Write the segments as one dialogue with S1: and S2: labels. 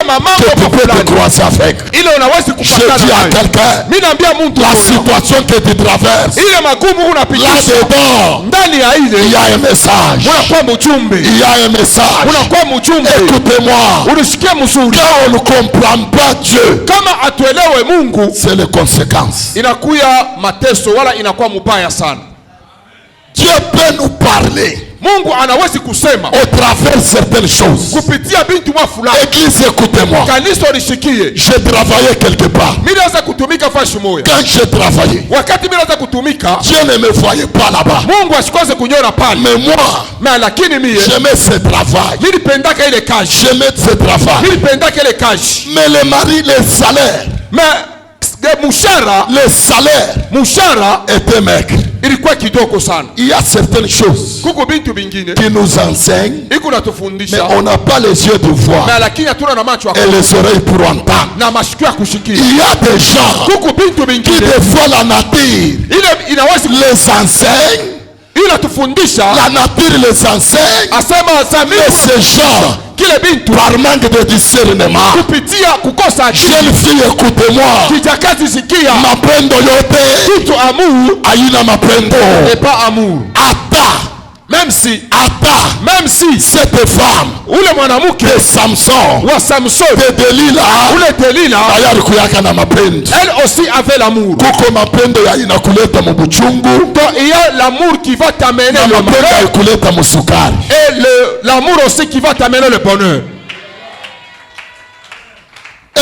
S1: que tu peux te croiser avec. Je dis à quelqu'un, la situation que tu traverses, là-dedans, il y a un message. Il y a un message. Écoutez-moi. Quand on ne comprend pas Dieu, c'est les conséquences. Dieu peut nous parler au travers certaines choses. Église, écoutez-moi. J'ai travaillé quelque part. Quand j'ai travaillé, Dieu ne me voyait pas là-bas. Mais moi, j'aimais ce travail. J'aimais ce travail. Mais le mari, les salaires, le salaire était maigre. Il y a certaines choses qui nous enseignent, mais on n'a pas les yeux de voir et les oreilles pour entendre. Il y a des gens qui des fois la nature les enseigne. La nature les enseigne. Mais ces gens, par manque de discernement, jeune fille, écoutez-moi. Mapendo yote aina mapendo. Même si cette femme de Samson, de Delilah,
S2: elle aussi avait l'amour. Il y a l'amour qui va t'amener le bonheur et l'amour aussi qui va t'amener le bonheur.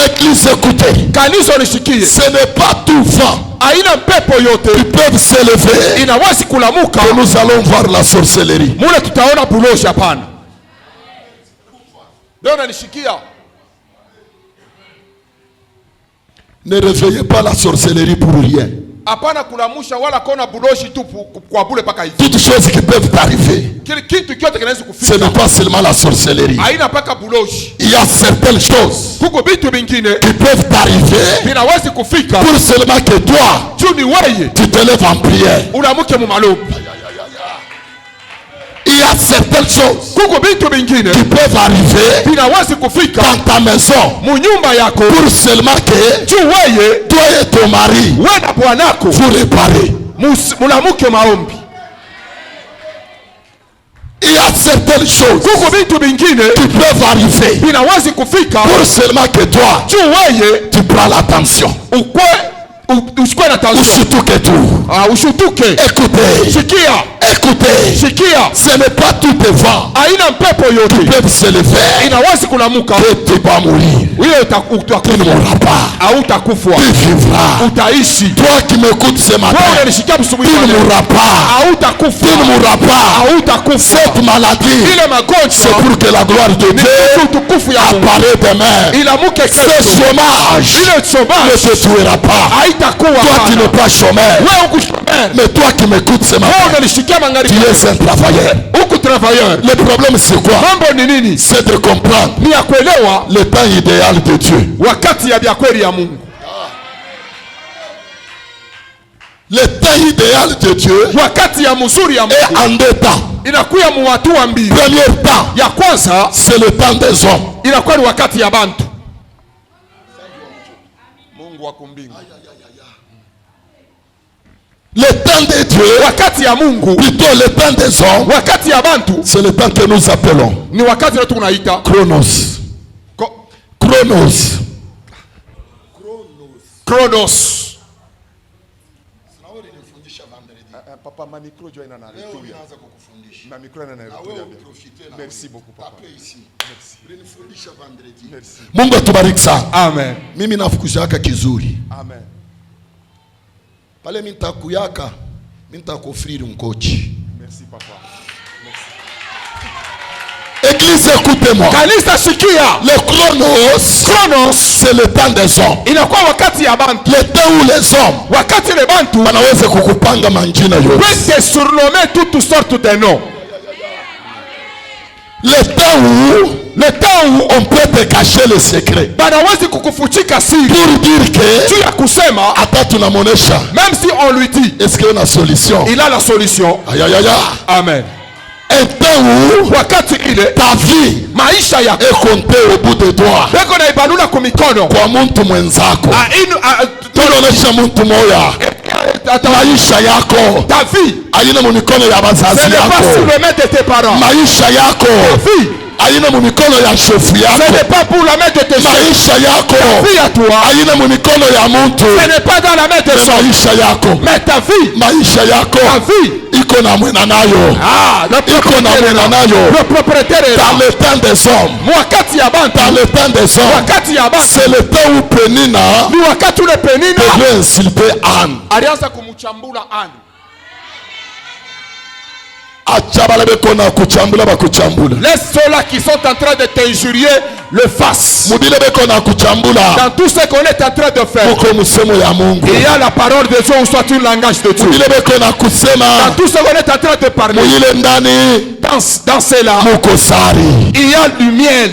S1: Église, écoutez, ce n'est pas tout vent qui peuvent s'élever que nous allons voir la sorcellerie. Ne réveillez pas la sorcellerie pour rien. Toutes choses qui peuvent arriver, ce n'est pas seulement la sorcellerie. Il y a certaines choses qui peuvent arriver pour seulement que toi tu te lèves en prière. Il y a certaines choses qui peuvent arriver dans ta maison pour seulement que toi et ton mari vous réparez. Il y a certaines choses qui peuvent arriver pour seulement que toi tu prends l'attention. Écoutez, ce n'est pas tout est vent qui peuvent se lever que tu vas mourir. Tu ne mourras pas, tu vivras. Toi qui m'écoutes ce matin, tu ne mourras pas. Cette maladie, c'est pour que la gloire de Dieu apparaît demain. Ce chômage ne te tuera pas. Toi qui n'es pas chômeur, mais toi qui m'écoutes ce matin, tu es un travailleur. Le problème c'est quoi? C'est de comprendre le temps idéal de Dieu. Le temps idéal de Dieu est en deux temps. Premier temps, c'est le temps des hommes. Le temps de Dieu, plutôt le temps des hommes, c'est le temps que nous appelons Chronos.
S3: Papa, ma micro joue na Alléluia. Ma micro na Alléluia. Merci beaucoup papa. Merci.
S1: Mungu atubariki sana.
S2: Amen.
S1: Mimi nafukushaka kizuri.
S3: Amen.
S1: Pale mimi nitakuyaka, mimi nitakufriri mkochi.
S3: Merci papa.
S1: Église, écoutez-moi. Le chronos, c'est le temps des hommes. Le temps où les hommes wanaweza kukupanga manjina yote.
S2: Peut se surnommer toutes sortes de noms.
S1: Le temps où on peut te cacher le secret. Pour dire que hata tunamonesha,
S2: même si on lui dit,
S1: est-ce qu'il y a une solution?
S2: Il a la solution.
S1: Aïe aïe aïe.
S2: Amen.
S1: Un temps où
S2: wakati ile
S1: ta vie
S2: maisha yako
S1: est comptée au bout de doigts.
S2: beko na ibanula kwa mikono
S1: Kwa mtu mwenzako. Tunaonesha mtu moya. Maisha yako
S2: ta vie
S1: haina mikono ya wazazi
S2: ce n'est pas
S1: yako.
S2: sur le main de tes parents.
S1: Maisha yako
S2: vie
S1: haina mikono ya shefu
S2: ce
S1: yako.
S2: n'est pas pour la main de tes chefs.
S1: Maisha yako
S2: vie à toi
S1: haina mikono ya mtu.
S2: ce n'est pas dans la main de son.
S1: Maisha yako,
S2: Mais ta vie,
S1: maisha yako
S2: ta vie,
S1: iko na mwena nayo. Iko na mwena nayo.
S2: le propriétaire est là.
S1: Dans le temps des hommes,
S2: Wakati ya bantu,
S1: dans le temps des hommes,
S2: wakati ya bantu,
S1: c'est le temps où Penina
S2: ni wakati ule Penina
S1: devait insulter Anne.
S2: alianza kumuchambula Anne.
S1: Acha bale beko na kuchambula bakuchambula.
S2: Laisse ceux-là qui sont en train de t'injurier le fassent.
S1: Mubile beko na kuchambula.
S2: Dans tout ce qu'on est en train de faire,
S1: Uko musemo ya Mungu.
S2: il y a la parole de Dieu ou soit un langage de Dieu.
S1: Mubile beko na kusema.
S2: Dans tout ce qu'on est en train de parler,
S1: Muyile ndani
S2: dans cela,
S1: muko sari.
S2: il y a du miel.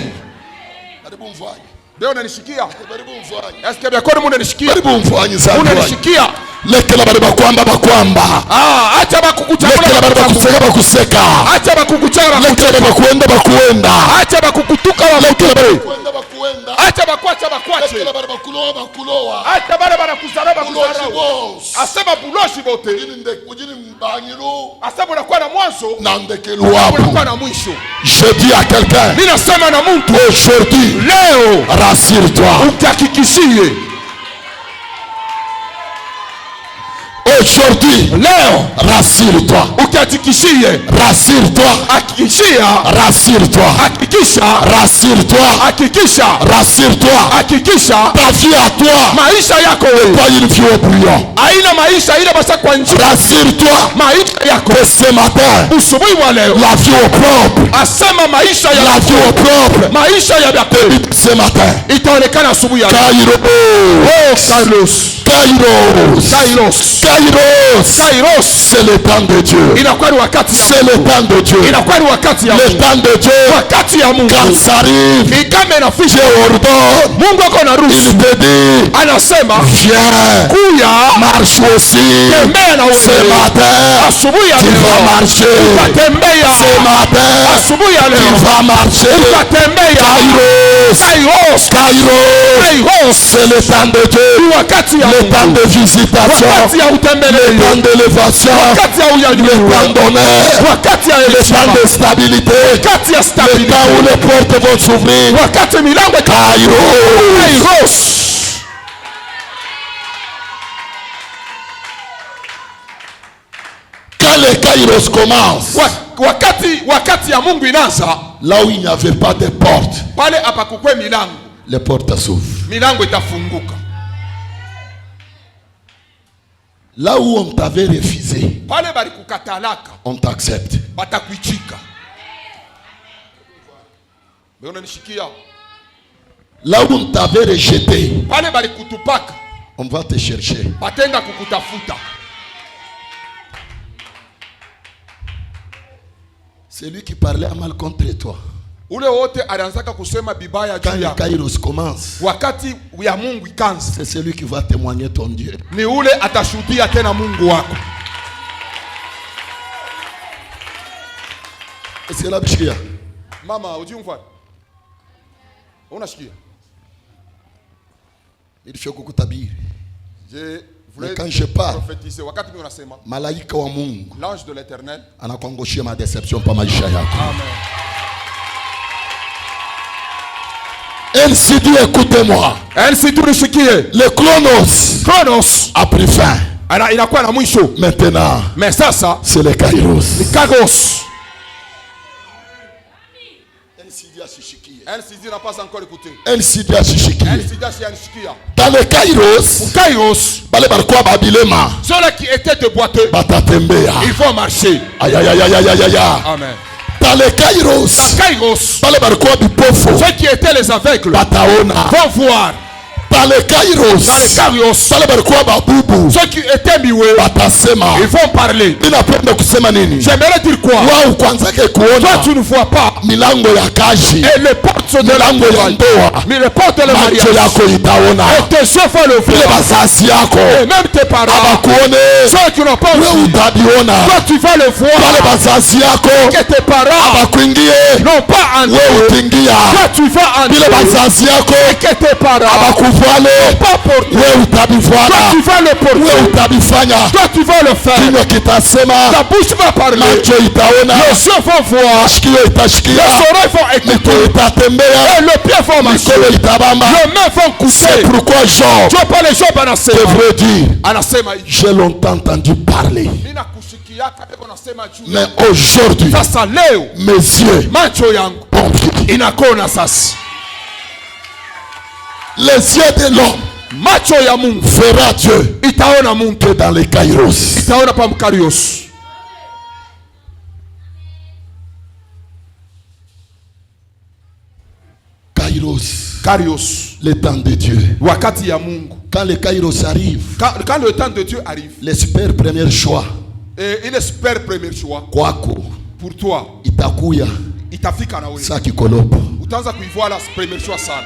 S1: Karibu mfanye.
S2: Leo unanishikia?
S1: Karibu mfanye.
S2: Est-ce que bien kwani unanishikia?
S1: Karibu mfanye sana.
S2: Unanishikia?
S1: Lekela bale bakwamba.
S2: Acha bakukuchambula.
S1: Lekela bale bakuseka.
S2: Acha bakukuchambula.
S1: Lekela bale bakuenda.
S2: Acha bakukutuka wa
S1: Lekela bale
S2: bakuenda. Acha bakwacha bakwache.
S1: Lekela bale bakuloa.
S2: Acha bale banakuzarau bakuzarau. Asema buloshi bote.
S1: Ujini mbanyiru.
S2: Asema unakuwa na mwanzo
S1: Na ndekelu wapo.
S2: unakuwa na mwisho.
S1: Je dis à quelqu'un.
S2: Mimi nasema na mtu
S1: Aujourd'hui,
S2: leo
S1: rassure-toi.
S2: utahakikishie.
S1: Aujourd'hui,
S2: Leo
S1: rassure-toi.
S2: utahakikishie.
S1: Rassure-toi.
S2: Hakikishia.
S1: Rassure-toi.
S2: Hakikisha.
S1: Rassure-toi.
S2: Hakikisha.
S1: Rassure-toi.
S2: Hakikisha.
S1: Ta vie à toi.
S2: Maisha yako wewe
S1: Pas une vie au brouillon.
S2: haina maisha ile basa kwa njia.
S1: Rassure-toi.
S2: Maisha yako
S1: Que ce matin,
S2: usubuhi wa leo
S1: la vie au propre.
S2: asema maisha
S1: La
S2: ya
S1: vie au propre.
S2: maisha ya byako
S1: Ce matin.
S2: itaonekana asubuhi ya leo.
S1: Cairo.
S2: Oh Carlos.
S1: Kairos.
S2: Kairos.
S1: Kairos.
S2: Kairos.
S1: C'est le temps de Dieu.
S2: Inakuwa ni wakati ya
S1: C'est le temps de Dieu.
S2: inakuwa ni wakati ya
S1: Le
S2: Mungu.
S1: temps de Dieu.
S2: Wakati ya Mungu.
S1: Quand ça arrive,
S2: Ikame na
S1: Dieu
S2: fisha
S1: ordonne.
S2: Mungu ako na
S1: Il
S2: ruhusa.
S1: te dit,
S2: Anasema
S1: viens,
S2: kuya
S1: marche aussi.
S2: tembea na
S1: Ce
S2: wewe.
S1: matin,
S2: Asubuhi ya
S1: tu vas
S2: leo
S1: marcher.
S2: utatembea.
S1: Ce matin,
S2: Asubuhi ya
S1: tu
S2: leo
S1: vas marcher.
S2: utatembea.
S1: Kairos.
S2: Kairos.
S1: Kairos.
S2: Kairos.
S1: C'est le temps de Dieu.
S2: Ni wakati ya
S1: Le temps
S2: Mungu.
S1: de visitation.
S2: Wakati ya
S1: Le
S2: utembelezi.
S1: temps d'élévation.
S2: Wakati ya
S1: Le
S2: unyanyuliwa.
S1: temps d'honneur.
S2: Wakati ya
S1: Le
S2: heshima.
S1: temps de stabilité.
S2: Wakati ya
S1: Le
S2: stability.
S1: temps où les portes vont s'ouvrir.
S2: Wakati milango
S1: Kairos.
S2: Kairos.
S1: Quand les Kairos commencent,
S2: Wakati ya Mungu inaanza,
S1: là où il n'y avait pas de porte,
S2: pale apakukwe milango,
S1: les portes s'ouvrent.
S2: milango itafunguka.
S1: Là où on t'avait refusé,
S2: Pale balikukatalaka,
S1: on t'accepte.
S2: batakuichika. Unanishikia?
S1: Là où on t'avait rejeté,
S2: Pale balikutupaka,
S1: on va te chercher.
S2: batenda kukutafuta.
S1: Celui qui parlait à mal contre toi,
S2: Ule wote alianzaka kusema bibaya
S1: quand
S2: juu
S1: les
S2: yako.
S1: Kairos commencent,
S2: Wakati ya Mungu ikanza,
S1: c'est celui qui va témoigner ton Dieu.
S2: ni ule atashuhudia tena Mungu wako.
S1: Est-ce que là, Bishkia?
S2: Mama, ujui mfano? Unashikia?
S1: Il faut kukutabiri.
S2: Je voulais
S1: Mais quand je parle,
S2: prophétiser. Wakati mimi unasema,
S1: malaika wa Mungu
S2: l'ange de l'Éternel
S1: anakuangushia madeception pa maisha yako.
S2: Amen.
S1: Ainsi dit, écoutez-moi.
S2: Ainsi tunishikie.
S1: Le Chronos
S2: Chronos
S1: a pris fin.
S2: inakuwa na mwisho.
S1: Maintenant,
S2: Mais sasa
S1: c'est le Kairos.
S2: ni Kairos. LCD n'a pas encore écouté.
S1: LCD ashishikie.
S2: LCD ashishikia.
S1: Dans le Kairos,
S2: Kairos,
S1: bale balikuwa babilema
S2: ceux-là qui étaient de boiteux,
S1: batatembea.
S2: ils vont marcher.
S1: Aïe aïe aïe aïe aïe aïe.
S2: Amen.
S1: Dans le Kairos,
S2: Kairos,
S1: bale balikuwa bipofu
S2: ceux qui étaient les aveugles
S1: bataona.
S2: vont voir.
S1: Dans les kairos.
S2: Dans les kairos.
S1: Sale barikuwa babubu.
S2: Ceux qui étaient miwe.
S1: Batasema.
S2: Ils vont parler.
S1: Ninapenda kusema nini?
S2: J'aimerais dire quoi?
S1: Wao kwanza ke kuona.
S2: Toi tu ne vois pas.
S1: Milango ya kazi.
S2: Et les portes sont de la
S1: ndoa.
S2: Mais les portes de la mariage.
S1: Macho yako itaona.
S2: Et tes yeux vont le voir.
S1: Ile bazazi yako.
S2: Et même tes parents.
S1: Abakuone.
S2: Ceux qui n'ont pas vu.
S1: Wewe utabiona.
S2: Toi tu vas le voir.
S1: Wale bazazi yako.
S2: Que tes parents.
S1: Abakuingie.
S2: Non pas entrer.
S1: Wewe utingia.
S2: Toi tu vas entrer.
S1: Ile bazazi yako.
S2: Et que tes parents.
S1: Abakuvuale.
S2: Non pas porter.
S1: Wewe utabivuana.
S2: Toi tu vas le porter.
S1: Wewe utabifanya.
S2: Toi tu vas le faire.
S1: Kinywa kitasema.
S2: Ta bouche va parler.
S1: Macho itaona.
S2: Les yeux vont voir.
S1: Shikio itashikia.
S2: Les oreilles vont écouter.
S1: Mikono itatembea.
S2: Et le pied vont marcher.
S1: Mikono itabamba.
S2: Les mains vont coucher.
S1: C'est pourquoi Job
S2: Job pas les Job anasema.
S1: devrait dire,
S2: Anasema hivi.
S1: j'ai longtemps entendu parler.
S2: Mina kushikiaka eko nasema juu.
S1: Mais aujourd'hui,
S2: Sasa leo
S1: mes yeux
S2: macho yangu
S1: ont vu.
S2: inakona sasa.
S1: Les yeux de l'homme
S2: Macho ya Mungu
S1: verra Dieu
S2: itaona Mungu
S1: que dans les kairos.
S2: itaona pa mkarios. Kairos,
S1: Le temps de Dieu.
S2: wakati ya Mungu.
S1: Quand les kairos arrivent,
S2: Quand le temps de Dieu arrive,
S1: les super premier choix
S2: et il espère premier choix
S1: kwako
S2: pour toi,
S1: itakuya
S2: itafika na wewe.
S1: saa kikolopo.
S2: Utaanza kuivoa premier choix sana.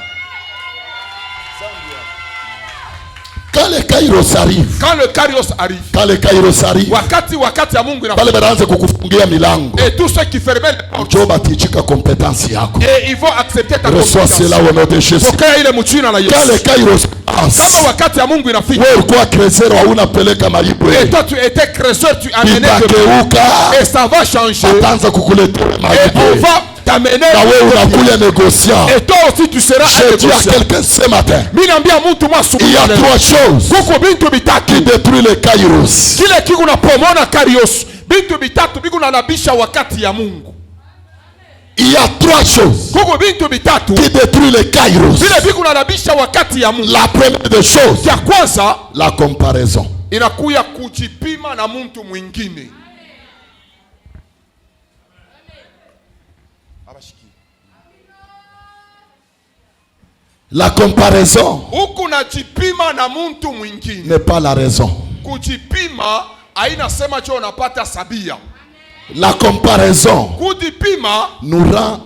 S1: Quand les kairos arrivent,
S2: Quand le kairos arrive,
S1: quand les kairos arrivent,
S2: wakati ya Mungu
S1: pale banaanza kukufungia milango.
S2: et tous ceux qui fermaient les portes,
S1: Job atichika compétence yako.
S2: et ils vont accepter ta
S1: Reçois
S2: confiance.
S1: cela au nom de Jésus.
S2: Pokea ile mchina la
S1: Quand
S2: Yesu.
S1: les kairos passent,
S2: Kama wakati ya Mungu inafika,
S1: wewe ulikuwa krezero hauna peleka majibu.
S2: et toi tu étais cresseur, tu amenais
S1: Itakeuka,
S2: et ça va changer.
S1: ataanza kukuletea
S2: Et on
S1: majibu.
S2: va t'amener.
S1: Na wewe unakuya négociant.
S2: Et toi aussi tu seras
S1: Je
S2: un
S1: dis à
S2: négociant.
S1: quelqu'un ce matin,
S2: Mimi naambia mtu mwa
S1: il y a trois choses
S2: kuko bintu
S1: qui
S2: bitatu
S1: détruisent les kairos.
S2: kile kiku na pomona karios. Bintu bitatu biku na labisha wakati ya Mungu.
S1: Il y a trois choses
S2: Kuko bintu bitatu
S1: qui détruisent les kairos.
S2: vile biku na labisha wakati ya Mungu.
S1: La première des choses,
S2: Ya kwanza
S1: la comparaison.
S2: inakuya kujipima na mtu mwingine.
S1: La comparaison
S2: Huku najipima na mtu mwingine.
S1: n'est pas la raison.
S2: Kujipima haina sema cho unapata sabia.
S1: La comparaison
S2: Kujipima
S1: nous rend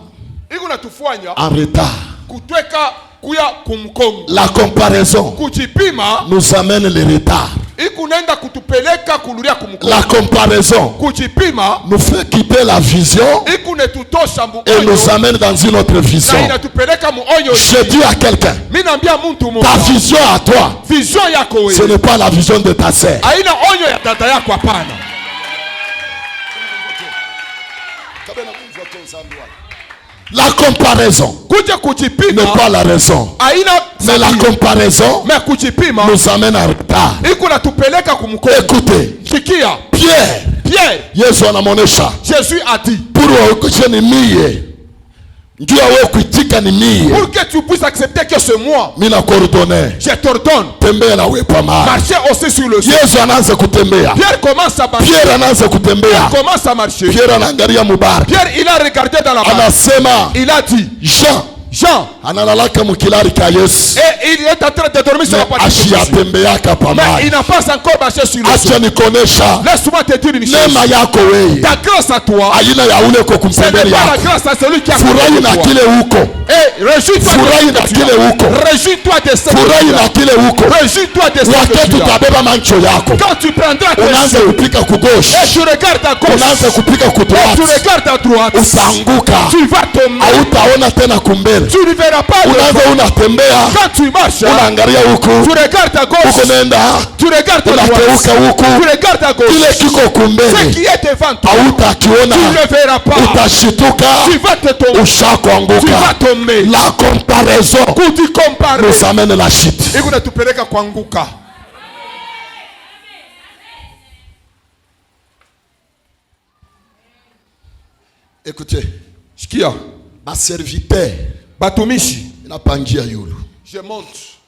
S2: iko natufanya
S1: en retard.
S2: kutweka kuya kumkongo.
S1: La comparaison
S2: Kujipima
S1: nous amène le retard.
S2: iko nenda kutupeleka kuluria kumkongo.
S1: La comparaison
S2: Kujipima
S1: nous fait quitter la vision
S2: iko netutosha
S1: et nous
S2: muonyo
S1: amène dans une autre vision.
S2: na inatupeleka muonyo.
S1: Je dis à quelqu'un,
S2: Mimi naambia mtu
S1: ta
S2: mmoja,
S1: vision à toi,
S2: vision yako
S1: ce
S2: wewe
S1: n'est pas la vision de ta sœur.
S2: haina onyo ya dada yako, hapana.
S1: La comparaison
S2: Kuja
S1: n'est
S2: kujipima
S1: pas la raison.
S2: haina
S1: Mais la
S2: sabia.
S1: comparaison
S2: Mais kujipima
S1: nous amène en retard.
S2: iko natupeleka kumkongo.
S1: Écoutez,
S2: Sikia,
S1: Pierre,
S2: Pierre,
S1: Yesu anamuonesha
S2: Jésus a dit
S1: pour waokoshe ni mie ndio wewe kuitika ni mie,
S2: pour que tu puisses accepter que c'est moi,
S1: mimi nakuordone
S2: je t'ordonne
S1: tembea na wewe pamoja.
S2: marcher aussi sur le sol.
S1: Yesu anaanza kutembea,
S2: Pierre commence à marcher.
S1: Pierre anaanza kutembea,
S2: Commence à marcher.
S1: Pierre anaangalia mubar,
S2: Pierre, il a regardé dans la barque.
S1: anasema
S2: Il a dit, Jean,
S1: analalaka mukilari ka Yesu,
S2: et il est en train de dormir sur la poitrine de Jésus.
S1: ashiyatembeaka
S2: Mais
S1: pamoja.
S2: il n'a pas encore marché sur le
S1: Acha
S2: sol.
S1: nikonesha
S2: Laisse-moi te dire une chose.
S1: neema yako wewe
S2: Ta grâce à toi,
S1: aina ya ule ko
S2: ce n'est
S1: kumpembele
S2: pas la
S1: yako.
S2: grâce à celui qui a
S1: Furahi na
S2: toi.
S1: kile huko,
S2: Et réjouis-toi
S1: furahi
S2: de
S1: na
S2: ce que tu
S1: kile
S2: as.
S1: huko,
S2: Réjouis-toi de ce
S1: furahi
S2: que
S1: na
S2: tu
S1: kile huko.
S2: as. Réjouis-toi de ce que
S1: Wakati
S2: tu as.
S1: utabeba mancho yako,
S2: Quand tu prendras tes
S1: unaanza
S2: yeux
S1: kupika kugoshi,
S2: et tu regardes à gauche,
S1: unaanza kupika
S2: et tu
S1: kudroite,
S2: regardes à droite,
S1: utaanguka,
S2: tu vas tomber.
S1: hautaona tena kumbele.
S2: Tu ne verras pas le
S1: Unaanza
S2: vent.
S1: unatembea,
S2: Quand tu marches,
S1: unaangalia huku,
S2: tu regardes à
S1: huko
S2: gauche,
S1: nenda,
S2: tu regardes à droite,
S1: unateuka huku,
S2: tu regardes à
S1: kile
S2: gauche.
S1: kiko
S2: Ce
S1: kumbele
S2: qui est devant toi,
S1: hautakiona,
S2: tu ne verras pas.
S1: utashituka,
S2: Tu vas te tomber. Tu vas
S1: ushakuanguka.
S2: tomber.
S1: La comparaison
S2: Kujikompare
S1: nous amène la chute.
S2: iko natupeleka kuanguka.
S1: Écoutez,
S2: Sikia,
S1: ma serviteur
S2: batumishi,
S1: inapangia yulu.
S2: je monte.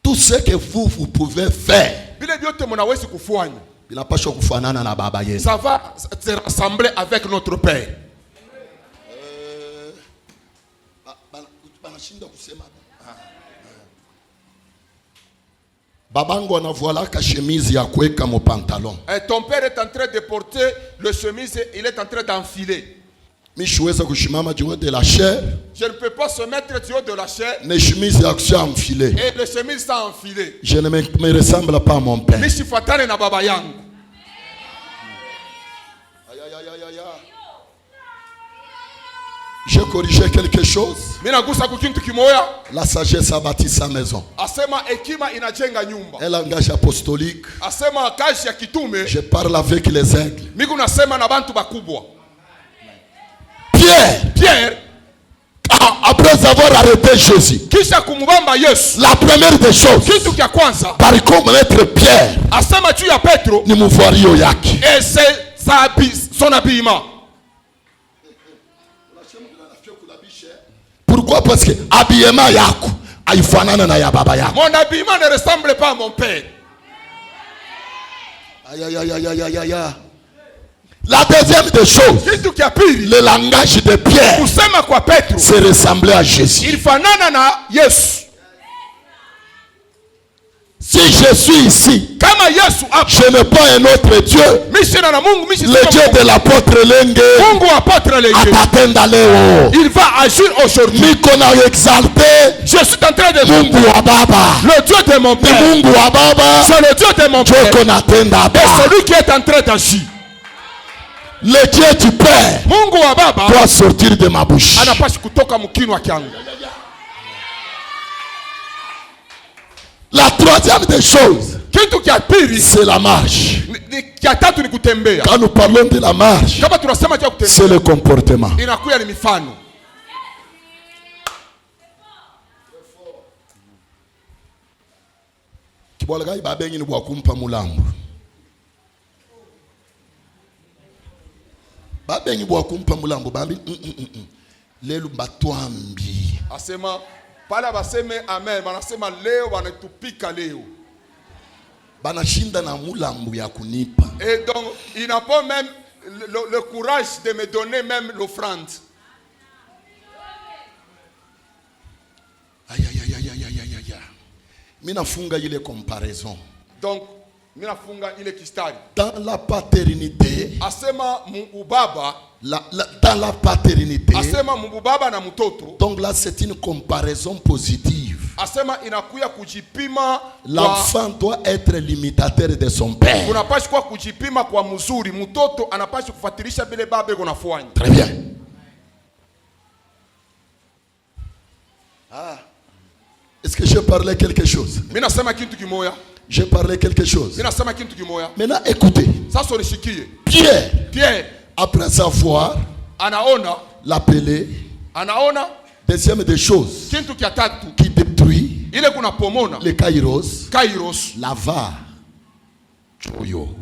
S1: Tout ce que vous pouvez faire,
S2: Vile vyote mnaweza kufanya,
S1: inapaswa kufanana na baba yenu.
S2: ça va se rassembler avec notre Père.
S1: Babango anavualaka chemise ya kuweka mo pantalon.
S2: Et ton père est en train de porter le chemise, il est en train d'enfiler.
S1: Mishuweza kushimama juu de la chair.
S2: Je ne peux pas se mettre du haut de la chair.
S1: Ne chemise ya kusha enfilé.
S2: Et le chemise s'est enfilé.
S1: Je ne me ressemble pas à mon père.
S2: Mishifatane na baba yangu.
S1: J'ai corrigé quelque chose.
S2: La
S1: sagesse a bâti sa maison. Un langage apostolique. Je parle avec les aigles. Pierre, après avoir arrêté Jésus, la première des choses, par commettre Pierre, ni mouvoirio yaki.
S2: Et c'est son habillement.
S1: Pourquoi? Parce que habillement yako haifanana na ya baba yako.
S2: Mon habillement ne ressemble pas à mon père.
S1: La deuxième des choses, le langage de Pierre se ressemblait à Jésus.
S2: Il fanana na Yesu.
S1: Si je suis ici, je n'ai pas un autre Dieu. Le Dieu de l'apôtre Lenge
S2: il va agir aujourd'hui.
S1: Je suis en train de
S2: le Dieu de mon père. C'est le Dieu de mon père. Et celui qui est en train d'agir.
S1: Le Dieu du Père doit sortir de ma bouche. La troisième des choses, c'est la marche. Quand nous parlons de la marche, c'est le comportement.
S2: Asema pala baseme amen, banasema leo banatupika leo.
S1: Banashinda na mulambu ya kunipa.
S2: Et donc il n'a pas même le courage de me donner même l'offrande.
S1: Aïe aïe aïe aïe aïe aïe. Mina funga ile comparaison.
S2: Donc mina funga ile kistari.
S1: Dans la paternité,
S2: asema ubaba,
S1: dans la paternité,
S2: asema mbubaba na mtoto.
S1: Donc là c'est une comparaison positive.
S2: Asema inakuya kujipima.
S1: L'enfant doit être l'imitateur de son père.
S2: Kunapashi kwa kujipima kwa mzuri. Mtoto anapashi kufuatilisha bile baba kunafanya.
S1: Très bien. Est-ce que je parlais quelque chose?
S2: Mimi nasema kitu kimoja.
S1: J'ai parlé quelque chose.
S2: Mimi nasema kitu kimoja.
S1: Maintenant écoutez.
S2: Sasa unishikie.
S1: Pierre, après avoir
S2: anaona
S1: l'appelé,
S2: anaona
S1: deuxième des choses
S2: kitu kia tatu
S1: qui détruit
S2: ile kuna pomona
S1: le kairos,
S2: lava,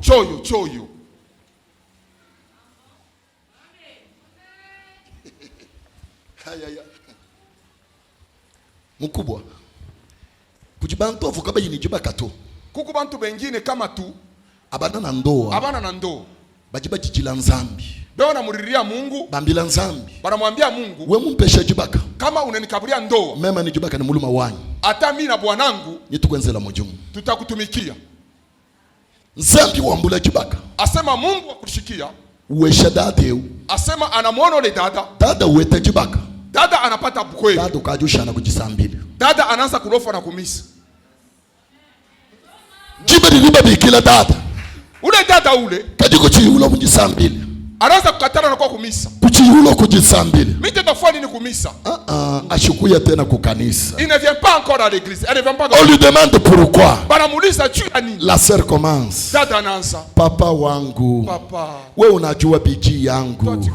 S1: choyo. Mukubwa kujibantu avuka yini jibakato
S2: kuku bantu bengine kama tu
S1: abana na ndoa bajiba jijila nzambi
S2: beona muriria Mungu
S1: bambila nzambi
S2: banamwambia Mungu
S1: we mumpesha jibaka
S2: kama unanikaburia ndoa
S1: mema ni jibaka ni muluma wanyu
S2: hata mimi na bwanangu
S1: nitukwenzela mujumu
S2: tutakutumikia
S1: nzambi wambula jibaka
S2: asema Mungu akushikia
S1: uwesha dadeu
S2: asema anamuona le dada
S1: uwete jibaka
S2: dada anapata bukweli
S1: dada ukajusha na kujisambili
S2: dada anaanza kulofa na kumisa
S1: jibali liba bikila dada
S2: ule dada ule
S1: kadiko chiulo kujisambili
S2: anaanza kukatana na kwa kumisa
S1: kuchiulo kujisambili
S2: mimi tafanya nini kumisa
S1: ashikuya tena kukanisa
S2: il ne vient pas encore à l'église elle ne vient pas
S1: on lui demande pourquoi
S2: banamuuliza juu ya nini
S1: la sœur commence
S2: dada anaanza
S1: papa wangu
S2: papa
S1: wewe unajua biji yangu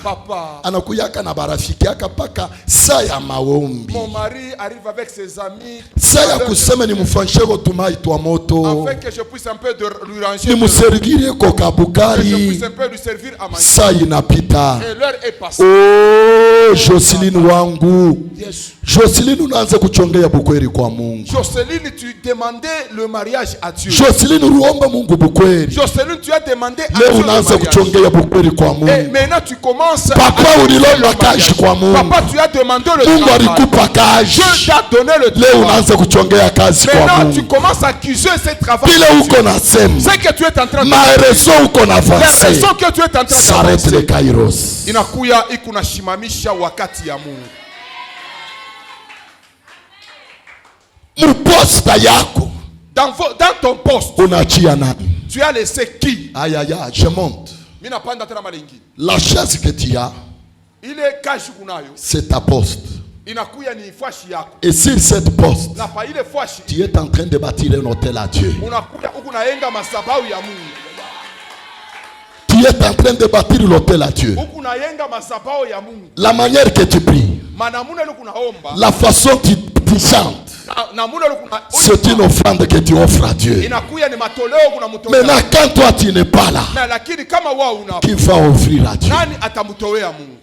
S1: papa anakuyaka na barafiki yaka paka saa ya maombi
S2: mon mari arrive avec ses amis
S1: saa ya kusema ni mfanshego tumai twa moto
S2: afin que je puisse un peu de lui ranger
S1: ni muserigire koka bukari
S2: je puisse un peu lui servir à manger
S1: saa inapita
S2: et l'heure est passée
S1: oh Jocelyne wangu
S2: yes
S1: Jocelyne, unaanza kuchongea bukweli kwa Mungu.
S3: Jocelyne, tu demandais le mariage à Dieu.
S1: Jocelyne, uliomba Mungu bukweli.
S3: Jocelyne, tu as demandé à
S1: Leo
S3: Dieu
S1: unaanza
S3: le mariage.
S1: kuchongea bukweli kwa Mungu.
S3: Et maintenant tu commences
S1: Papa, ulilomba kazi kwa Mungu.
S3: Papa, tu as demandé le
S1: Mungu
S3: travail.
S1: alikupa kazi.
S3: Dieu t'a donné le
S1: Leo
S3: travail.
S1: unaanza kuchongea kazi kwa
S3: Maintenant tu
S1: Mungu.
S3: commences à accuser ce travail.
S1: Bila uko na sema.
S3: C'est que tu es en train de
S1: Maelezo uko na
S3: les
S1: avancer.
S3: raisons que tu es en train
S1: S'arrête
S3: d'avancer.
S1: le kairos.
S3: Inakuya ikunashimamisha wakati ya Mungu.
S1: Muposta yako.
S3: Dans ton poste,
S1: Unaachia nani?
S3: tu as laissé qui?
S1: Aïe aïe aïe, je monte.
S3: Mimi napanda tena malingi.
S1: La chaise que tu as,
S3: Ile kashi kunayo
S1: c'est ta poste.
S3: inakuya ni fashi yako.
S1: Et sur cette poste,
S3: Na pa ile fashi
S1: tu es en train de bâtir un hôtel à Dieu.
S3: unakuya huku naenga masabau ya Mungu.
S1: Tu es en train de bâtir l'hôtel à Dieu.
S3: Huku naenga masabau ya Mungu.
S1: La manière que tu pries,
S3: Manamuna ile kunaomba.
S1: la façon que tu chantes,
S3: Namuna ile kuna
S1: c'est une offrande que tu offres à Dieu.
S3: inakuya ni matoleo kuna mtoleo.
S1: Maintenant, quand toi tu n'es pas là,
S3: Na lakini kama wao una
S1: qui va offrir à Dieu?
S3: nani atamtowea Mungu?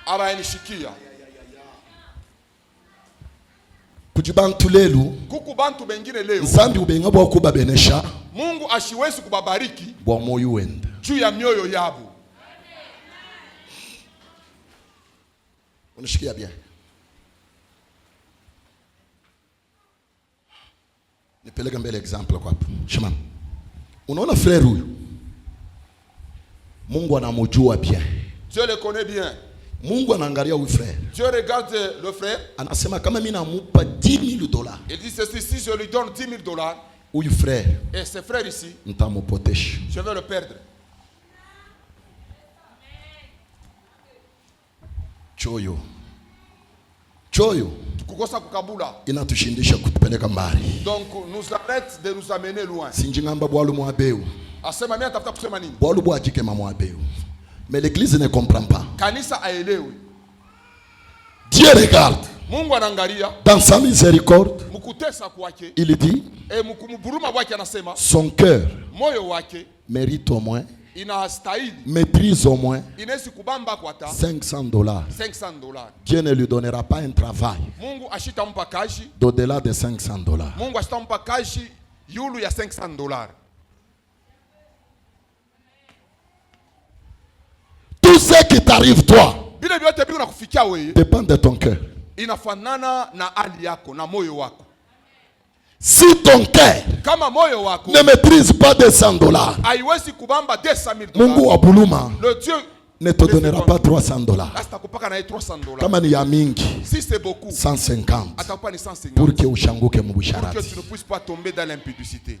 S3: Aba yanishikia.
S1: Kujibantu lelu,
S3: Kuku bantu bengine leo.
S1: nzambi ubenga bwa kuba benesha,
S3: Mungu ashiwezi kubabariki
S1: bwa moyo wenda.
S3: juu ya mioyo yabo.
S1: Unashikia bien? Nipeleke mbele example kwa hapo. Shimama. Unaona frère huyu? Mungu anamjua bien.
S3: Dieu le connaît bien.
S1: Mungu anaangalia huyu frère.
S3: Dieu regarde le frère.
S1: Anasema kama mimi namupa $10,000,
S3: Il dit ceci, si je lui donne $10,000
S1: huyu frère
S3: et ce frère ici,
S1: nitamupotesha.
S3: je vais le perdre.
S1: Choyo. Choyo
S3: Kukosa kukabula.
S1: inatushindisha kutupeleka mbali.
S3: Donc nous arrête de nous amener loin.
S1: Sinjingamba bwalu mwabeu.
S3: Asema mimi atafuta kusema nini?
S1: Bwalu bwajike mwabeu. Mais l'église ne comprend pas.
S3: Kanisa aelewi.
S1: Dieu regarde
S3: Mungu anaangalia
S1: dans sa miséricorde.
S3: mkutesa kwake.
S1: Il dit
S3: Mkumburuma wake anasema
S1: son cœur
S3: moyo wake
S1: mérite au moins,
S3: inastahili
S1: maîtrise au moins
S3: inaweza kubamba kwa ta
S1: $500.
S3: $500.
S1: Dieu ne lui donnera pas un travail
S3: Mungu ashitampa kazi.
S1: d'au-delà de $500.
S3: Mungu ashitampa kazi yulu ya $500.
S1: Tout ce qui t'arrive toi
S3: Bile vyote biko nakufikia wewe
S1: dépend de ton cœur.
S3: inafanana na hali yako na moyo wako.
S1: Si ton cœur
S3: Kama moyo wako
S1: ne maîtrise pas de $100,
S3: haiwezi kubamba $200,000,
S1: Mungu wa buluma
S3: le Dieu
S1: ne te donnera pas $300.
S3: atakupaka na $300.
S1: Kama ni ya mingi,
S3: Si c'est beaucoup,
S1: 150
S3: atakupa ni 150
S1: pour que ushanguke
S3: pour que
S1: mubusharati.
S3: tu ne puisses pas tomber dans l'impudicité.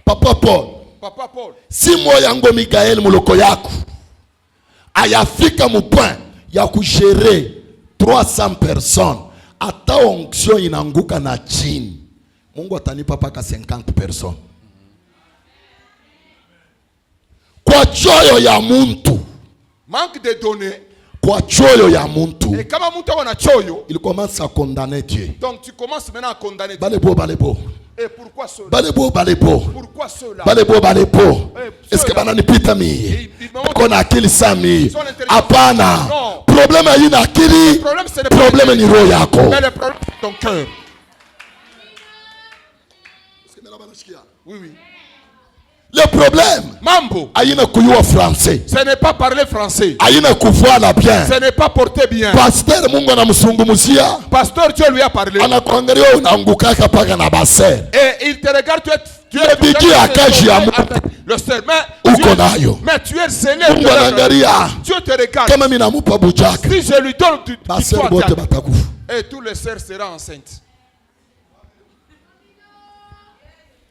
S1: Papa Paul,
S3: Papa Paul,
S1: si moyo yangu Mikael muloko yako ayafika mu point ya kugere 300 personnes, ata onction inanguka na chini, Mungu atanipa paka 50 personnes. Kwa choyo ya muntu,
S3: manque de données.
S1: kwa choyo ya muntu,
S3: Et kama mtu wana choyo,
S1: il commence à condamner Dieu.
S3: donc tu commences maintenant à condamner Dieu.
S1: Balebo, balebo,
S3: Et pourquoi cela?
S1: balebo, balebo,
S3: Pourquoi cela?
S1: balebo, balebo.
S3: Eh,
S1: Est-ce que bananipita mie?
S3: Il
S1: Kona akili sami?
S3: Son intelligence.
S1: Hapana.
S3: Non.
S1: Problème haina akili.
S3: Le problème c'est le
S1: Problème ni roho yako.
S3: Mais le problème c'est ton cœur. Oui, oui.
S1: Le problème
S3: Mambo,
S1: haina kuyua français.
S3: ce n'est pas parler français.
S1: Haina kuvala bien.
S3: Ce n'est pas porter bien.
S1: Pasteur Mungu anamsungumzia.
S3: Pasteur, Dieu lui a parlé.
S1: Anakuangalia unaangukaka paka na baser.
S3: Et il te regarde, tu es
S1: Biki akaji ya Mungu.
S3: le seul. Mais
S1: Uko nayo.
S3: tu es le Seigneur.
S1: Mungu anaangalia.
S3: Dieu te regarde.
S1: Kama mimi namupa bujaka,
S3: Si je lui donne du
S1: baser
S3: toi,
S1: bote batakufa.
S3: et tous les sœurs seront enceintes.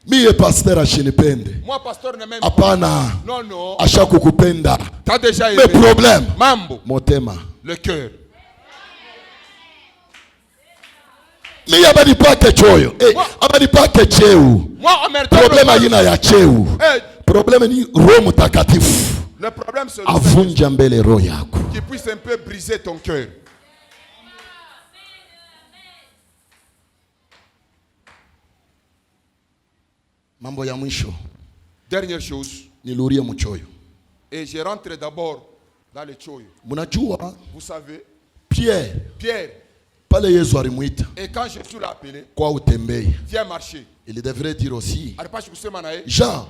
S1: Mie pasteur ashinipende.
S3: Moi, pasteur, ne m'aime pas.
S1: Hapana.
S3: Non, non.
S1: Ashakukupenda.
S3: Tu as déjà
S1: Mais
S3: aimé.
S1: problème
S3: Mambo,
S1: motema.
S3: le cœur.
S1: Mie abanipake choyo. Abanipake cheu.
S3: Moi, on me donne
S1: Problème
S3: le
S1: haina ya cheu.
S3: Eh,
S1: Problème ni Roho Mtakatifu
S3: le problème, c'est le
S1: avunja mbele roho yako.
S3: qui puisse un peu briser ton cœur.
S1: Mambo ya mwisho
S3: Dernière chose,
S1: nilurie mchoyo.
S3: et je rentre d'abord
S2: Dans le choyo.
S1: Munajua,
S2: Vous savez,
S1: Pierre, pale Yesu alimuita.
S2: Et quand Jésus l'a appelé,
S1: kwa utembei.
S2: Viens marcher.
S1: Il devrait dire aussi,
S2: Alipashi kusema na yeye,
S1: Jean,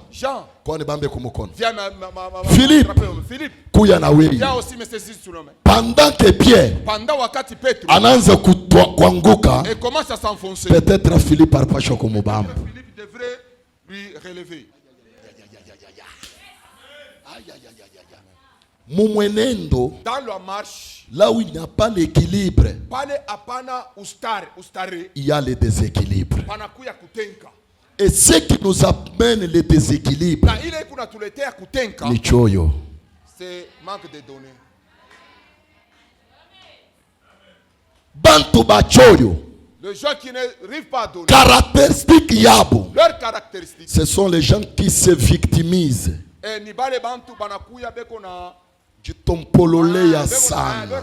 S1: kwa nibambe kumukono. Philippe, kuya na wewe.
S2: Viens aussi me saisir sur le main.
S1: Pendant que Pierre,
S2: pendant wakati Petro
S1: anaanza kuanguka,
S2: et commence à s'enfoncer,
S1: peut-être Philippe alipasha kumubamba.
S2: Philippe devrait lui relever.
S1: Mumwenendo,
S2: dans la marche,
S1: là où il n'y a pas l'équilibre, il y a le déséquilibre. Et ce qui nous amène le déséquilibre, le choyo,
S2: c'est manque de données.
S1: Bantu ba choyo,
S2: les gens qui n'arrivent pas à donner,
S1: caractéristiques yabo,
S2: leurs caractéristiques,
S1: ce sont les gens qui se victimisent. Jitompololea sana.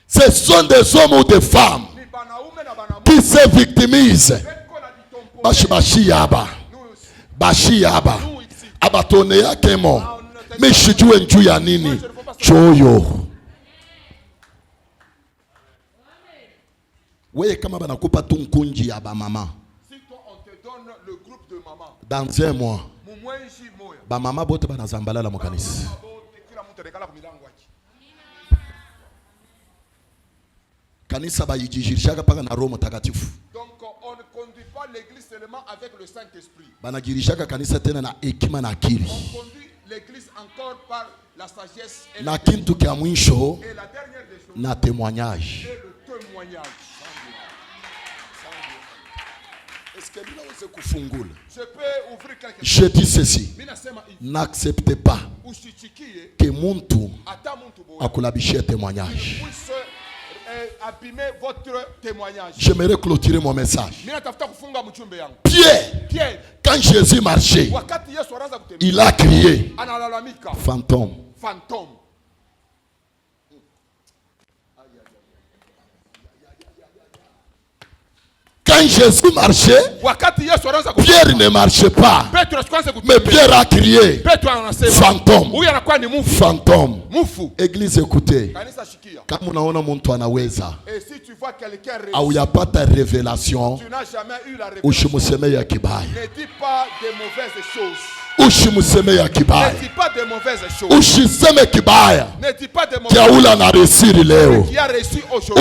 S1: Ce sont des hommes ou des femmes qui se victimisent. Bashi yaba. Bashi yaba. Abatone yake mo. Mishijue njuu ya nini? Choyo. Wewe kama banakupa tu nkunji ya ba mama.
S2: Si toi on te donne le groupe de maman.
S1: Dans un mois. Ba mama bote banazambala la mukanisa. Kanisa bayijishirishaka paka na Roho Mtakatifu.
S2: Donc on ne conduit pas l'église seulement avec le Saint-Esprit.
S1: Banajirishaka kanisa tena na hekima na akili.
S2: On conduit l'église encore par la sagesse et
S1: na kintu kia mwisho
S2: et la dernière des choses,
S1: na témoignage.
S2: et le témoignage.
S1: Est-ce que ninaweza kufungula?
S2: Je peux ouvrir quelque chose.
S1: Je dis ceci.
S2: Minasema hivi.
S1: N'acceptez pas
S2: Ushichikie
S1: que muntu
S2: hata mtu boya
S1: akulabishie témoignage.
S2: puisse abîmer votre témoignage.
S1: J'aimerais clôturer mon message.
S2: Mina tafuta kufunga mchumbe yangu.
S1: Pierre, quand Jésus marchait,
S2: wakati Yesu anaanza kutembea,
S1: il a crié
S2: analalamika
S1: fantôme.
S2: fantôme.
S1: Quand Jésus marchait, Pierre ne marchait pas. Mais Pierre a crié fantôme. Fantôme. Église, écoutez. Kama unaona mtu anaweza au yapata révélation, usimuseme ya kibaya. Usimuseme ya kibaya. Usiseme kibaya kia ula na resiri leo.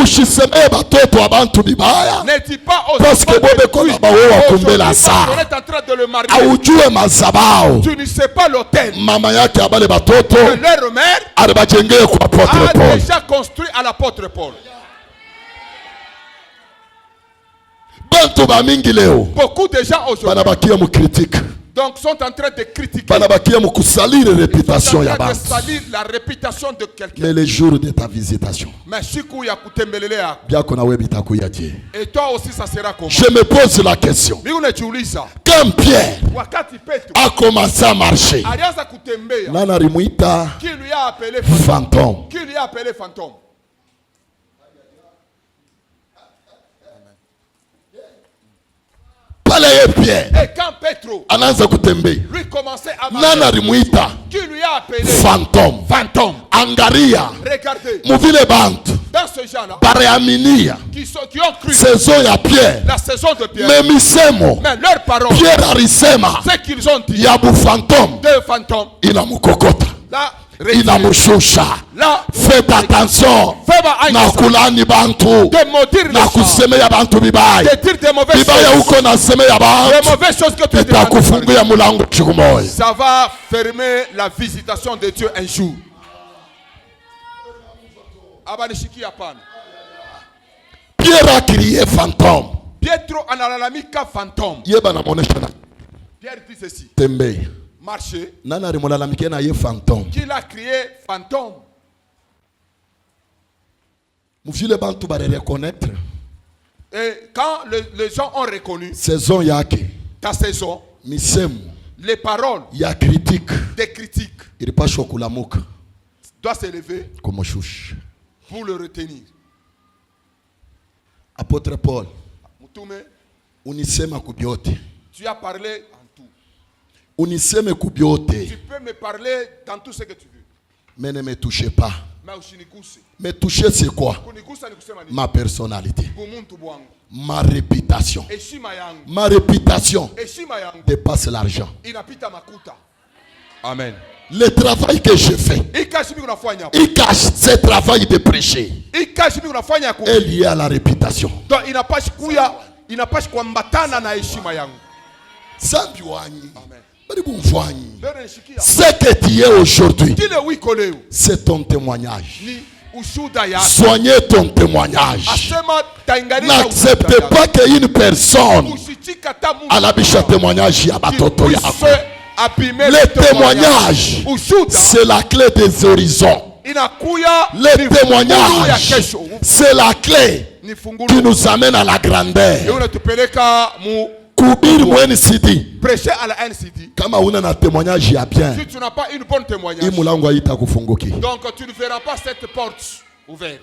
S1: Usiseme batoto wa bantu bibaya parce que bobe kona baowa kumbela saa. Aujue mazabao mama yake abale batoto alibajengea kwa Apôtre Paul.
S2: Construit à l'apôtre Paul.
S1: Bantu ba mingi leo
S2: Beaucoup de gens aujourd'hui
S1: banabakia mu critique.
S2: Donc sont en train de critiquer.
S1: Banabakia mu kusalir réputation ya bantu.
S2: Salir la réputation de quelqu'un.
S1: Mais le jour de ta visitation,
S2: mais siku ya kutembelelea
S1: biako na wewe bitakuya je.
S2: Et toi aussi ça sera comment?
S1: Je me pose la question.
S2: Mimi unajiuliza.
S1: Quand Pierre
S2: wakati Petro
S1: a commencé à marcher,
S2: alianza kutembea,
S1: nani alimuita
S2: qui lui a appelé
S1: fantôme?
S2: Qui lui a appelé fantôme?
S1: Pierre.
S2: Et quand Petro
S1: anaanza kutembea,
S2: lui commençait à
S1: marcher, nani alimuita
S2: qui lui a appelé
S1: fantôme?
S2: Fantôme.
S1: Angalia,
S2: regardez,
S1: muvile bantu
S2: dans ce genre-là,
S1: bareaminia
S2: qui ont cru
S1: saison ya Pierre,
S2: la saison de Pierre,
S1: mais misemo,
S2: mais leur parole,
S1: Pierre arisema,
S2: ce qu'ils ont dit,
S1: ya bu fantôme,
S2: de fantôme,
S1: inamukokota,
S2: là,
S1: inamushusha. Faites attention na kulani bantu na kusemea bantu bibaya. Bibaya uko na semea bantu itakufungulia mulango siku moja.
S2: Ça va fermer la visitation de Dieu un jour. Abanishikia hapana.
S1: Pierre a crié fantôme.
S2: Pietro analalamika fantôme.
S1: Yeba na monesha na.
S2: Pierre dit ceci.
S1: Tembea.
S2: Marcher.
S1: Nana alimulalamika na ye fantôme.
S2: Qui l'a crié fantôme.
S1: Mufile bantu ba reconnaître.
S2: Et quand les gens ont reconnu
S1: saison yake,
S2: ta saison,
S1: misemu,
S2: les paroles
S1: ya critique,
S2: des critiques,
S1: il pas shokulamuka,
S2: doit s'élever
S1: comme chouche
S2: pour le retenir.
S1: Apôtre Paul,
S2: Mutume,
S1: unisema kubyote.
S2: tu as parlé en tout.
S1: uniseme kubyote.
S2: Tu peux me parler dans tout ce que tu veux.
S1: Mais ne me touchez pas.
S2: Mais usiniguse.
S1: Me toucher c'est quoi?
S2: Kunigusa ni kusema nini?
S1: Ma personnalité.
S2: Bumuntu bwangu.
S1: Ma réputation.
S2: Heshima yangu.
S1: Ma réputation
S2: Heshima yangu
S1: dépasse l'argent.
S2: inapita makuta. Amen.
S1: Le travail que je fais,
S2: Ikashi mimi unafanya.
S1: il cache ce travail de prêcher.
S2: Ikashi mimi unafanya
S1: est lié à la réputation.
S2: Donc inapashi kuambatana na heshima yangu.
S1: Sambi wanyi.
S2: Amen.
S1: Bari bumvanyi.
S2: Leo nishikia.
S1: Ce que tu es aujourd'hui,
S2: Kile wiko leo
S1: c'est ton témoignage.
S2: ni ushuda yako.
S1: Soignez ton témoignage.
S2: Asema tainganisha
S1: N'acceptez pas qu'une personne
S2: usichika ta Mungu
S1: alabisha témoignage ya batoto yako.
S2: abîmer
S1: Le témoignage, c'est la clé des horizons. Le témoignage, c'est la clé qui nous amène à la grandeur. Kubiri mweni sidi.
S2: Prêcher à la NCD.
S1: Kama una na témoignage ya bien,
S2: si tu n'as pas une bonne témoignage,
S1: imulango haita kufunguki.
S2: donc tu ne verras pas cette porte ouverte.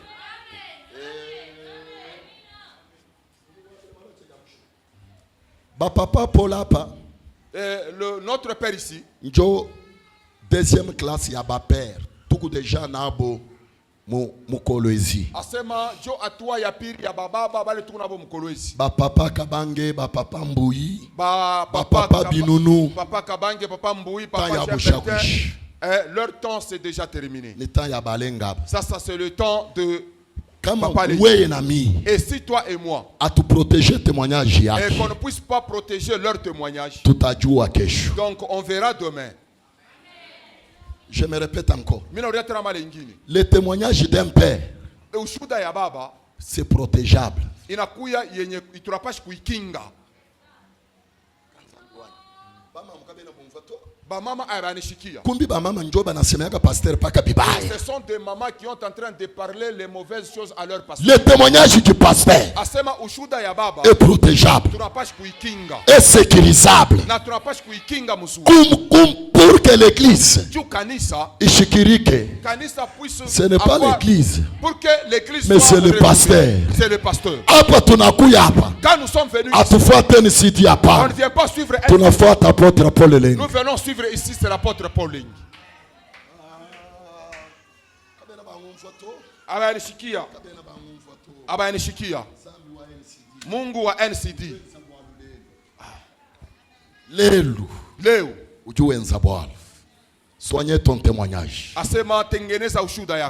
S1: Ba papa Polapa.
S2: Notre père ici.
S1: Njo deuxième classe ya ba père. Tuku déjà nabo mukoloezi.
S2: Asema jo atua ya piri ya baba bale tuku nabo mukoloezi.
S1: Ba papa Kabange, ba papa Mbuyi,
S2: ba
S1: papa Binunu,
S2: papa Kabange, papa Mbuyi, papa
S1: Jean-Pierre.
S2: Leur temps c'est déjà terminé.
S1: Le temps ya balengab.
S2: Ça c'est le temps de
S1: et
S2: si toi et moi,
S1: à te protéger témoignage
S2: et qu'on ne puisse pas protéger leur témoignage,
S1: donc
S2: on verra demain.
S1: Je me répète encore. Le témoignage d'un père, c'est protégeable. Kumbi ba mama njoba nasemeaka pasteur paka bibaya.
S2: Ce sont des mamans qui ont en train de parler les mauvaises choses à leur pasteur.
S1: Le témoignage du pasteur est protégeable, est sécurisable. Pour que l'église ishikirike, ce n'est pas l'église, mais c'est le pasteur. Hapa tunakuya hapa.
S2: Quand nous sommes venus
S1: ici, on
S2: ne vient pas suivre
S1: nous
S2: venons suivre ici, c'est l'apôtre Paul Ling. Abanishikia. Mungu wa NCD. Leo.
S1: Ujuenza Bwana. Soignez ton témoignage.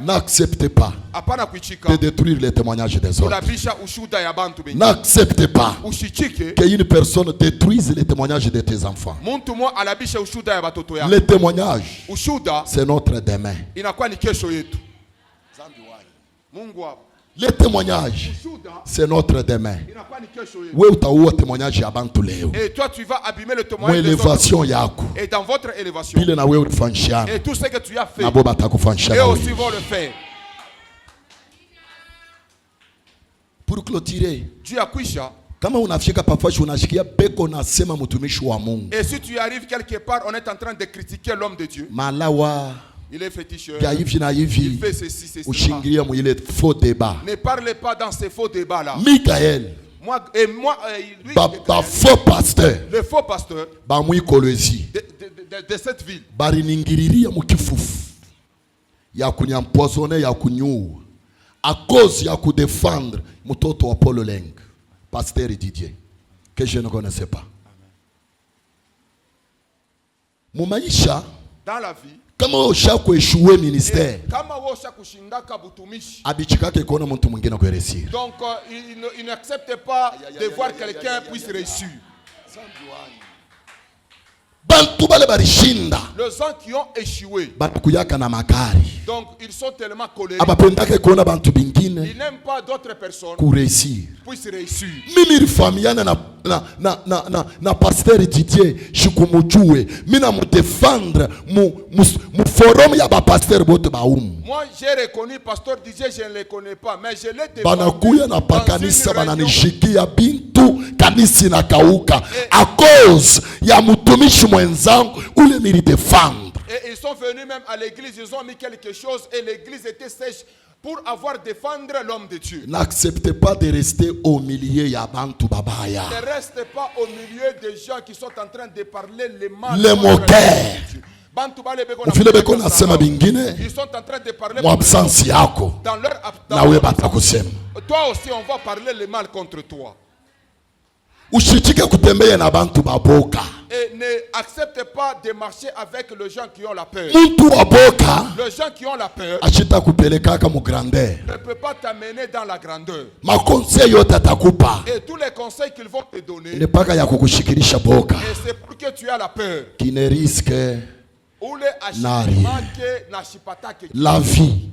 S2: N'acceptez
S1: pas de détruire les témoignages des autres. N'acceptez pas qu'une personne détruise les témoignages de tes enfants. Les témoignages, c'est notre demain. Les témoignages, c'est notre demain.
S2: Et toi tu vas abîmer le témoignage des autres. Et dans votre élévation, et tout ce que tu as fait, et aussi vont le faire.
S1: Pour clôturer,
S2: Dieu a kwisha.
S1: Et
S2: si tu arrives quelque part, on est en train de critiquer l'homme de Dieu. Il est féticheur. Il fait ceci, ceci.
S1: Faux débat.
S2: Ne parlez pas dans ces faux débats-là.
S1: Michael.
S2: Lui,
S1: faux pasteur.
S2: Le faux pasteur de cette ville.
S1: À cause ya défendre mtoto wa Paul Leng, pasteur Didier, que je ne connaissais pas. Mumaisha,
S2: dans la vie,
S1: kama ushako échouer ministère,
S2: kama wosha kushindaka butumishi,
S1: abichikake kuona mtu mwingine kwa réussir.
S2: Donc il n'accepte pas de voir quelqu'un puisse réussir.
S1: Bantu bale barishinda,
S2: les gens qui ont échoué,
S1: bakuyaka na makari,
S2: donc ils sont tellement colériques,
S1: abapendake kuona bantu bingine,
S2: ils n'aiment pas d'autres personnes
S1: pour réussir.
S2: Puisse réussir.
S1: Mimi rifamiana na pasteur Didier shikumujue, mina mu défendre mu forum ya ba pasteur bote ba
S2: Moi j'ai reconnu pasteur Didier, je ne le connais pas, mais je l'ai défendu.
S1: Banakuya na pakanisa bananishikia bintu kanisi na kauka a cause ya mutumishi mwenzangu ule nili défendre.
S2: Et ils sont venus même à l'église, ils ont mis quelque chose et l'église était sèche pour avoir défendre l'homme de Dieu.
S1: N'acceptez pas de rester au milieu ya bantu babaya.
S2: Ne restez pas au milieu des gens qui sont en train de parler les mal.
S1: Les moqueurs.
S2: Ils sont en train de parler
S1: dans leur absence.
S2: Toi aussi on va parler les mal contre toi.
S1: Ushitike kutembea na bantu baboka.
S2: Et ne accepte pas de marcher avec les gens qui ont la peur.
S1: Muntu waboka.
S2: Les gens qui ont la peur.
S1: Achita kupeleka kama grandeur.
S2: Ne peut pas t'amener dans la grandeur.
S1: Ma conseil yote atakupa.
S2: Et tous les conseils qu'ils vont te donner.
S1: Ne paka ya kukushikirisha boka.
S2: Et c'est pour que tu as la peur.
S1: Qui ne risque
S2: na
S1: la vie.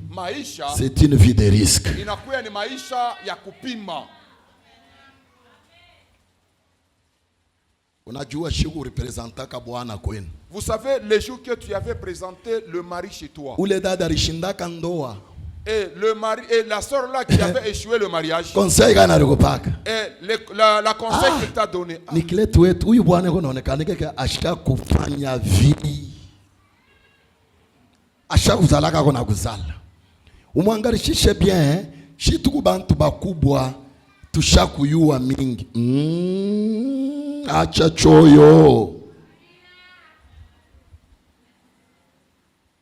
S1: C'est une vie de risque.
S2: Inakuwa ni maisha ya kupima. Vous savez, les jours que tu avais présenté le mari chez toi. Et le mari et la sœur là qui avait échoué le mariage.
S1: Conseil
S2: et la conseil qu'il t'a donné.
S1: Umwangarishishe bien, shituku bantu bakubwa tushakuyua mingi. Acha choyo.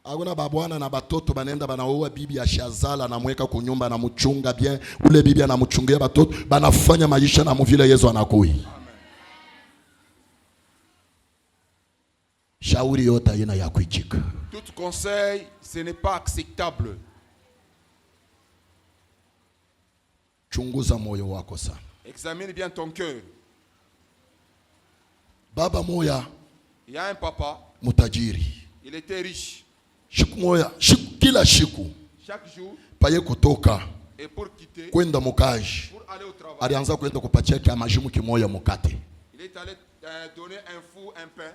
S1: Aguna babwana na batoto banenda banaoa bibi ashazala na mweka kunyumba na mchunga bien. Ule bibi anamchungia batoto banafanya maisha na mvile Yesu anakui. Shauri yote haina ya kuichika.
S2: Tout conseil, ce n'est pas acceptable.
S1: Chunguza moyo wako sana.
S2: Examine bien ton cœur.
S1: Baba moya,
S2: il y a un papa,
S1: mutajiri.
S2: Il était riche.
S1: Shiku moya, kila shiku.
S2: Chaque jour,
S1: paye kutoka.
S2: Et pour quitter,
S1: kwenda mukaji.
S2: Pour aller au travail.
S1: Alianza kwenda kupatia kama majimu kimoya mukate.
S2: Il est allé donner un fou un pain.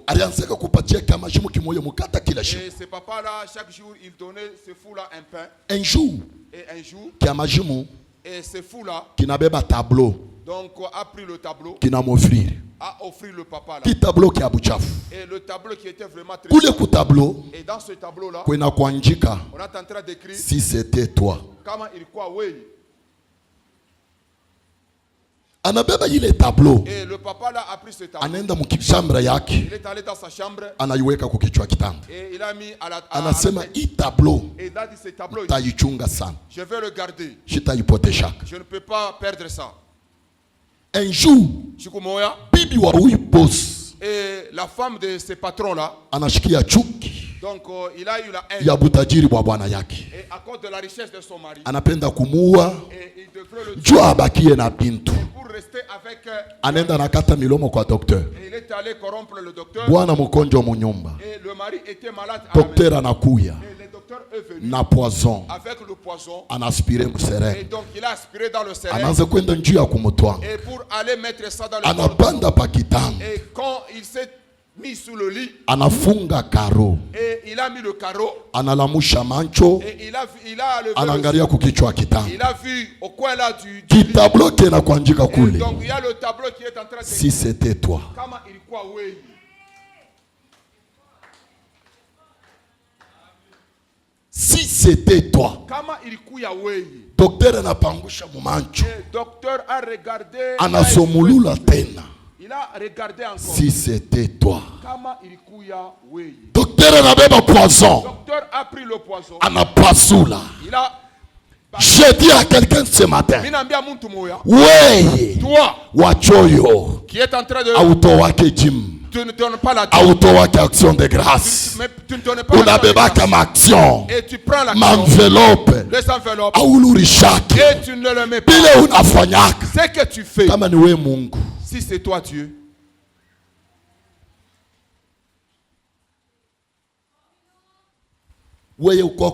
S1: Alianza kupatia kama majimu kimoya mukata kila shiku.
S2: Et ce papa là, chaque jour, il donnait ce fou là un pain.
S1: Un jour.
S2: Et un jour.
S1: Kama majimu.
S2: Et ce fou là.
S1: Kinabeba tableau.
S2: Donc a pris le tableau.
S1: Kinamofrir.
S2: A offert le papa là.
S1: Qui tableau qui a buchafu.
S2: Et le tableau qui était vraiment très.
S1: Kule ku tableau.
S2: Et dans ce tableau là.
S1: Kwena kuandika.
S2: On est en train d'écrire.
S1: Si c'était toi.
S2: Comment il quoi oui.
S1: Anabeba ile tableau.
S2: Et le papa là a pris ce tableau.
S1: Anaenda mukishambra yake.
S2: Il est allé dans sa chambre.
S1: Anaiweka kwa kichwa kitanda.
S2: Et il a mis à la
S1: anasema hii tableau.
S2: Et il a dit ce tableau.
S1: Taichunga sana.
S2: Je vais le garder.
S1: Shitaipoteshaka.
S2: Je ne peux pas perdre ça.
S1: Un jour, bibi wa huyu boss.
S2: Et la femme de ce patron là.
S1: Anashikia chuki.
S2: Donc il a eu la haine.
S1: Ya butajiri bwa bwana yake.
S2: Et à cause de la richesse de son mari.
S1: Anapenda kumuua.
S2: Et il devrait le
S1: tuer. Abakie na bintu.
S2: Pour rester avec.
S1: Anenda nakata milomo kwa docteur.
S2: Et il est allé corrompre le docteur.
S1: Bwana mkonjo mu nyumba.
S2: Et le mari était malade.
S1: Docteur anakuya.
S2: Et le docteur est venu.
S1: Na poison.
S2: Avec le poison.
S1: Anaspiré mserere.
S2: Et donc il a aspiré dans le cerveau.
S1: Anaanza kwenda njia kumutwanga.
S2: Et pour aller mettre ça dans le
S1: anapanda pakitanga.
S2: Et quand il s'est mis sous le lit.
S1: Anafunga karo.
S2: Et il a mis le carreau.
S1: Analamusha mancho.
S2: Et il a levé.
S1: Anaangalia kukichwa kitanga.
S2: Il a vu au coin là du
S1: tableau qui na kuandika kule.
S2: Donc il y a le tableau qui est en train de.
S1: Si c'était toi.
S2: Kama ilikuwa wewe.
S1: Si c'était toi.
S2: Kama ilikuwa wewe.
S1: Docteur anapangusha mumancho.
S2: Docteur a regardé.
S1: Anasomulula tena.
S2: Il a regardé encore.
S1: Si c'était toi.
S2: Kama ilikuwa wewe.
S1: Docteur anabeba poison.
S2: Docteur a pris le poison.
S1: Anapasula.
S2: Il a.
S1: Je dis à quelqu'un ce matin.
S2: Oui.
S1: Toi. Wachoyo.
S2: Qui est en train de.
S1: Auto wake Jim.
S2: Tu ne donnes pas la
S1: auto wake action de grâce.
S2: Tu ne donnes pas
S1: la comme action.
S2: Et tu prends la
S1: enveloppe.
S2: Les enveloppes.
S1: Et
S2: tu ne le mets pas. C'est que tu fais. Si c'est toi Dieu.
S1: Et toi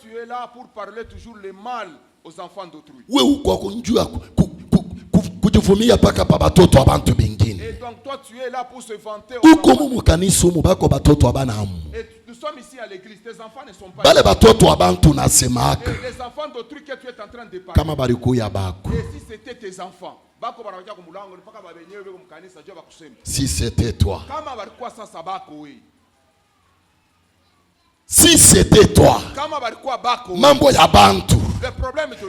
S2: tu es là pour parler toujours le mal aux enfants d'autrui. Et donc toi tu es là pour se vanter. Et nous sommes sommes ici à l'église, tes enfants ne sont pas.
S1: Bale batoto abantu nasemaka.
S2: Les enfants d'autrui que tu es en train de parler.
S1: Kama balikuya bako.
S2: Et si c'était tes enfants,
S1: si c'était toi.
S2: Kama balikuwa sasa bako wewe.
S1: Si c'était toi,
S2: kama balikuwa bako
S1: mambo ya bantu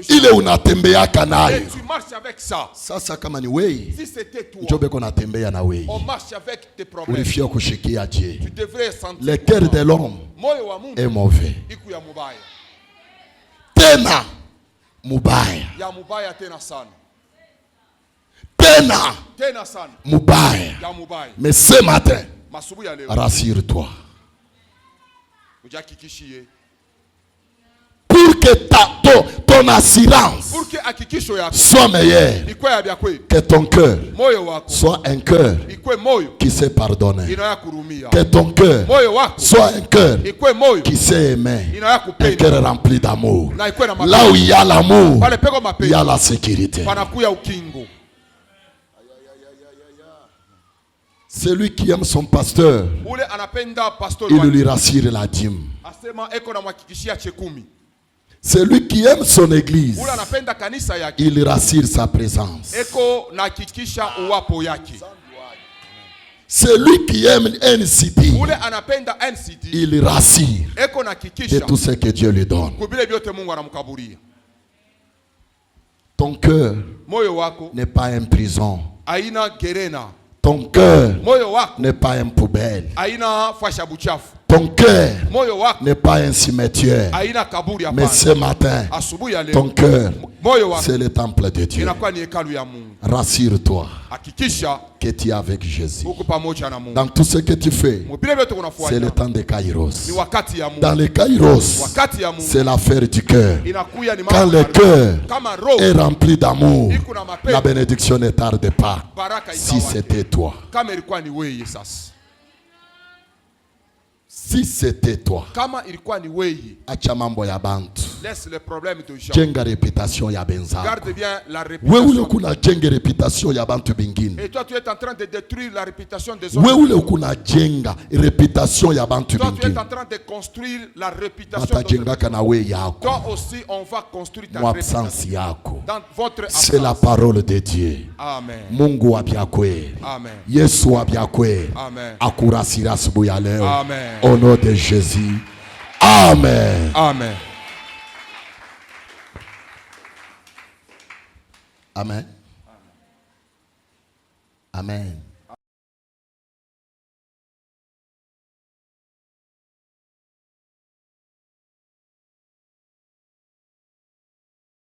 S1: ile unatembeaka nayo.
S2: Tu marches avec ça.
S1: Sasa kama ni wewe,
S2: si c'était toi,
S1: njoo beko natembea na wewe.
S2: On marche avec tes problèmes.
S1: Ulifia kushikia Dieu.
S2: Tu devrais sentir.
S1: Le cœur de l'homme est mauvais.
S2: Iku ya mubaya.
S1: Tena mubaya.
S2: Ya mubaya tena sana.
S1: Tena
S2: sana.
S1: Mubaya.
S2: Ya mubaya.
S1: Mais ce matin,
S2: masubu ya leo,
S1: rassure-toi.
S2: Ujakikishie.
S1: Pour que ton assurance soit meilleure, que ton cœur soit un cœur qui sait pardonner, que ton cœur soit un cœur qui sait aimer, un cœur rempli d'amour. Là où il y a l'amour, il y a la sécurité. Celui qui aime son pasteur, il lui rassure la dîme. Celui qui aime son église, il rassure sa présence. Celui qui aime une cité, il rassure de tout ce que Dieu lui donne. Ton cœur n'est pas une prison. Ton cœur n'est pas une poubelle. Ton cœur n'est pas un cimetière. Mais ce matin, ton cœur, c'est le temple de Dieu. Rassure-toi que tu es avec Jésus. Dans tout ce que tu fais, c'est le temps de Kairos. Dans le Kairos, c'est l'affaire du cœur. Quand le cœur est rempli d'amour, la bénédiction ne tarde pas. Si c'était toi. Si c'était toi, acha mambo ya bantu, jenga reputation ya benzako.
S2: Garde bien la
S1: Wewe
S2: réputation.
S1: kuna jenga reputation ya bantu bingine.
S2: Et toi tu es en train de détruire la réputation des autres.
S1: Wewe kuna jenga reputation ya bantu
S2: Toi tu es
S1: bingine.
S2: en train de construire la réputation des autres.
S1: Batajengaka na we yako.
S2: Toi aussi on va construire ta
S1: Mo
S2: réputation.
S1: absence yako.
S2: Dans votre absence.
S1: C'est la parole de Dieu.
S2: Amen.
S1: Mungu abyakwe.
S2: Amen.
S1: Yesu abyakwe.
S2: Amen.
S1: Akurasira asubuhi ya leo.
S2: Amen.
S1: Au nom de Jésus. Amen.
S2: Amen.
S1: Amen. Amen.